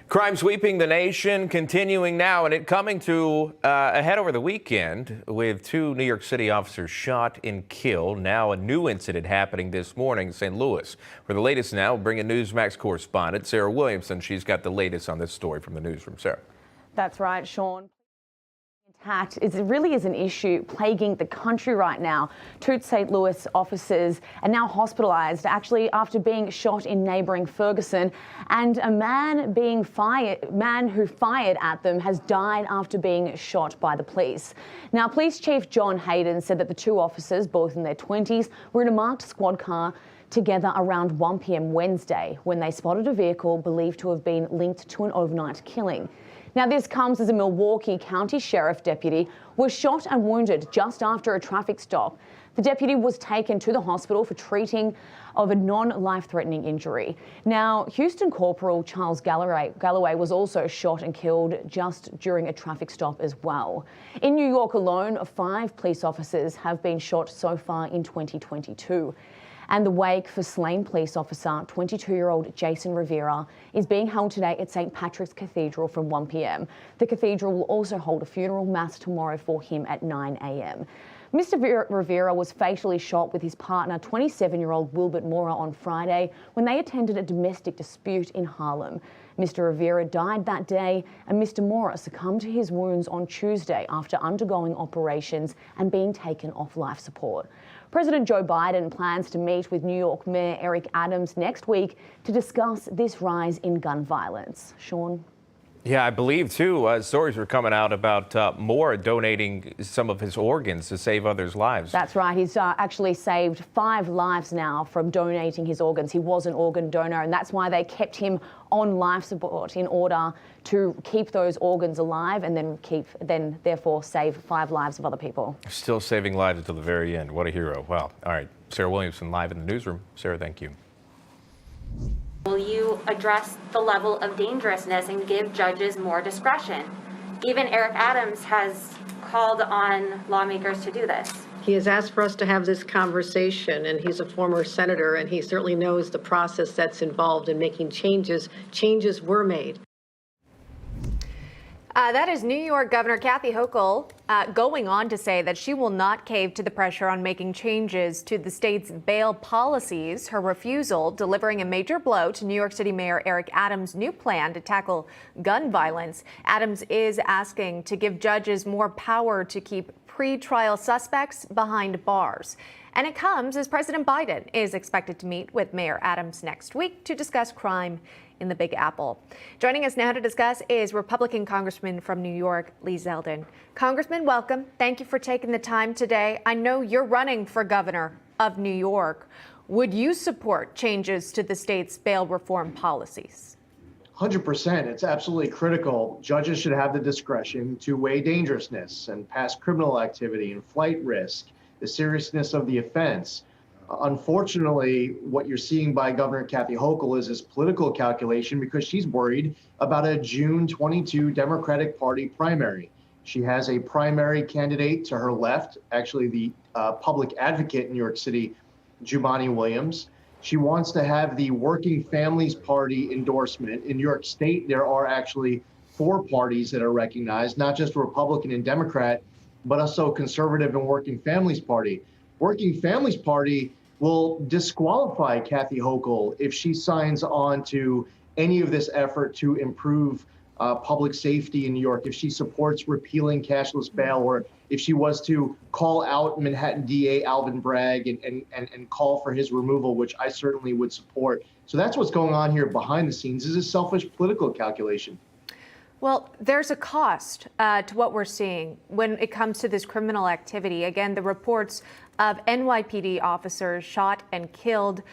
Crime sweeping the nation, continuing now, and it coming to a head over the weekend with 2 New York City officers shot and killed. Now a new incident happening this morning in St. Louis. For the latest now, bring in Newsmax correspondent Sarah Williamson. She's got the latest on this story from the newsroom. Sarah. That's right, Sean. It really is an issue plaguing the country right now. 2 St. Louis officers are now hospitalized, actually after being shot in neighboring Ferguson, and a man who fired at them has died after being shot by the police. Now, Police Chief John Hayden said that the 2 officers, both in their 20s, were in a marked squad car together around 1 p.m. Wednesday when they spotted a vehicle believed to have been linked to an overnight killing. Now, this comes as a Milwaukee County Sheriff deputy was shot and wounded just after a traffic stop. The deputy was taken to the hospital for treating of a non-life-threatening injury. Now, Houston Corporal Charles Galloway was also shot and killed just during a traffic stop as well. In New York alone, 5 police officers have been shot so far in 2022. And the wake for slain police officer, 22-year-old Jason Rivera, is being held today at St. Patrick's Cathedral from 1 p.m. The cathedral will also hold a funeral mass tomorrow for him at 9 a.m. Mr. Rivera was fatally shot with his partner, 27-year-old Wilbert Mora, on Friday when they attended a domestic dispute in Harlem. Mr. Rivera died that day, and Mr. Mora succumbed to his wounds on Tuesday after undergoing operations and being taken off life support. President Joe Biden plans to meet with New York Mayor Eric Adams next week to discuss this rise in gun violence. Sean? Yeah, I believe, too, stories were coming out about Moore donating some of his organs to save others' lives. That's right. He's actually saved 5 lives now from donating his organs. He was an organ donor, and that's why they kept him on life support in order to keep those organs alive and then therefore save 5 lives of other people. Still saving lives until the very end. What a hero. Wow. All right. Sarah Williamson live in the newsroom. Sarah, thank you. Will you address the level of dangerousness and give judges more discretion? Even Eric Adams has called on lawmakers to do this. He has asked for us to have this conversation, and he's a former senator, and he certainly knows the process that's involved in making changes. Changes were made. That is New York Governor Kathy Hochul going on to say that she will not cave to the pressure on making changes to the state's bail policies. Her refusal delivering a major blow to New York City Mayor Eric Adams' new plan to tackle gun violence. Adams is asking to give judges more power to keep pre-trial suspects behind bars. And it comes as President Biden is expected to meet with Mayor Adams next week to discuss crime in the Big Apple. Joining us now to discuss is Republican Congressman from New York, Lee Zeldin. Congressman, welcome. Thank you for taking the time today. I know you're running for governor of New York. Would you support changes to the state's bail reform policies? 100%. It's absolutely critical. Judges should have the discretion to weigh dangerousness and past criminal activity and flight risk, the seriousness of the offense. Unfortunately, what you're seeing by Governor Kathy Hochul is this political calculation because she's worried about a June 22 Democratic Party primary. She has a primary candidate to her left, actually the public advocate in New York City, Jumaane Williams. She wants to have the Working Families Party endorsement. In New York State, there are actually 4 parties that are recognized, not just Republican and Democrat, but also Conservative and Working Families Party. Working Families Party will disqualify Kathy Hochul if she signs on to any of this effort to improve public safety in New York, if she supports repealing cashless bail, or if she was to call out Manhattan DA Alvin Bragg and call for his removal, which I certainly would support. So that's what's going on here behind the scenes, is a selfish political calculation. Well, there's a cost to what we're seeing when it comes to this criminal activity. Again, the reports of NYPD officers shot and killed.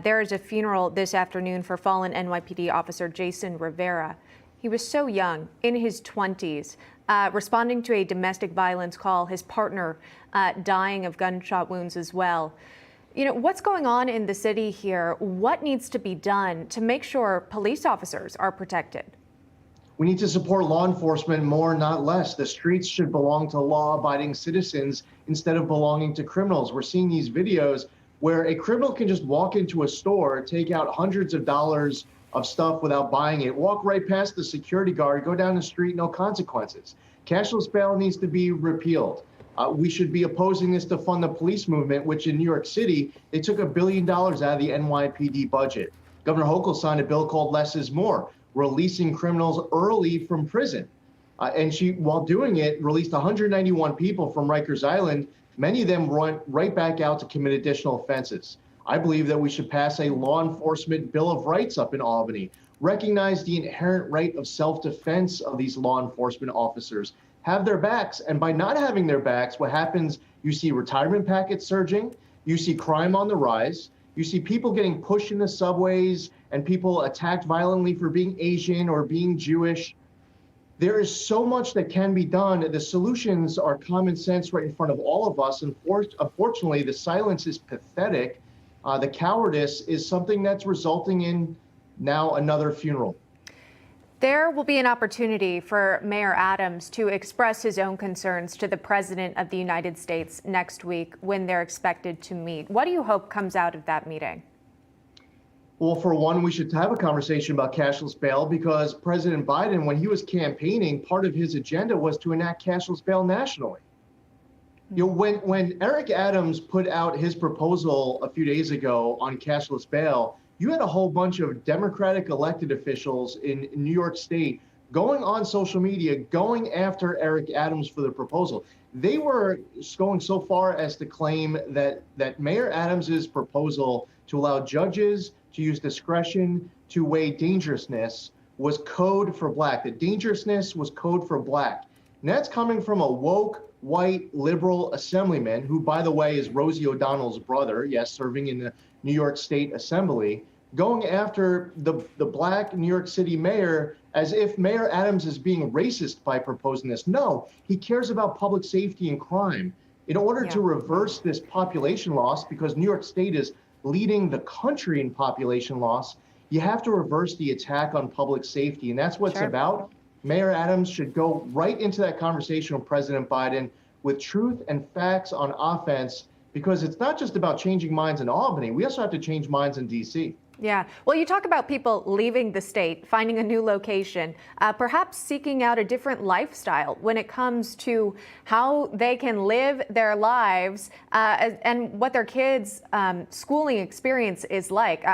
There is a funeral this afternoon for fallen NYPD officer Jason Rivera. He was so young, in his 20s, responding to a domestic violence call, his partner dying of gunshot wounds as well. You know, what's going on in the city here? What needs to be done to make sure police officers are protected? We need to support law enforcement more, not less. The streets should belong to law-abiding citizens instead of belonging to criminals. We're seeing these videos where a criminal can just walk into a store, take out hundreds of dollars of stuff without buying it, walk right past the security guard, go down the street, no consequences. Cashless bail needs to be repealed. We should be opposing this to fund the police movement, which in New York City, they took $1 billion out of the NYPD budget. Governor Hochul signed a bill called Less is More, releasing criminals early from prison. And she, while doing it, released 191 people from Rikers Island. Many of them went right back out to commit additional offenses. I believe that we should pass a law enforcement Bill of Rights up in Albany, recognize the inherent right of self-defense of these law enforcement officers, have their backs. And by not having their backs, what happens, you see retirement packets surging, you see crime on the rise, you see people getting pushed in the subways and people attacked violently for being Asian or being Jewish. There is so much that can be done. The solutions are common sense right in front of all of us. And unfortunately, the silence is pathetic. The cowardice is something that's resulting in now another funeral. There will be an opportunity for Mayor Adams to express his own concerns to the President of the United States next week when they're expected to meet. What do you hope comes out of that meeting? Well, for one, we should have a conversation about cashless bail because President Biden, when he was campaigning, part of his agenda was to enact cashless bail nationally. You know, when Eric Adams put out his proposal a few days ago on cashless bail, you had a whole bunch of Democratic elected officials in New York State going on social media, going after Eric Adams for the proposal. They were going so far as to claim that Mayor Adams's proposal to allow judges to use discretion to weigh dangerousness was code for black. That dangerousness was code for black. And that's coming from a woke, white, liberal assemblyman who, by the way, is Rosie O'Donnell's brother, yes, serving in the New York State Assembly, going after the black New York City mayor as if Mayor Adams is being racist by proposing this. No, he cares about public safety and crime. In order to reverse this population loss, because New York State is leading the country in population loss, you have to reverse the attack on public safety. And that's what it's about. Mayor Adams should go right into that conversation with President Biden with truth and facts on offense, because it's not just about changing minds in Albany. We also have to change minds in D.C. Yeah. Well, you talk about people leaving the state, finding a new location, perhaps seeking out a different lifestyle when it comes to how they can live their lives and what their kids' schooling experience is like.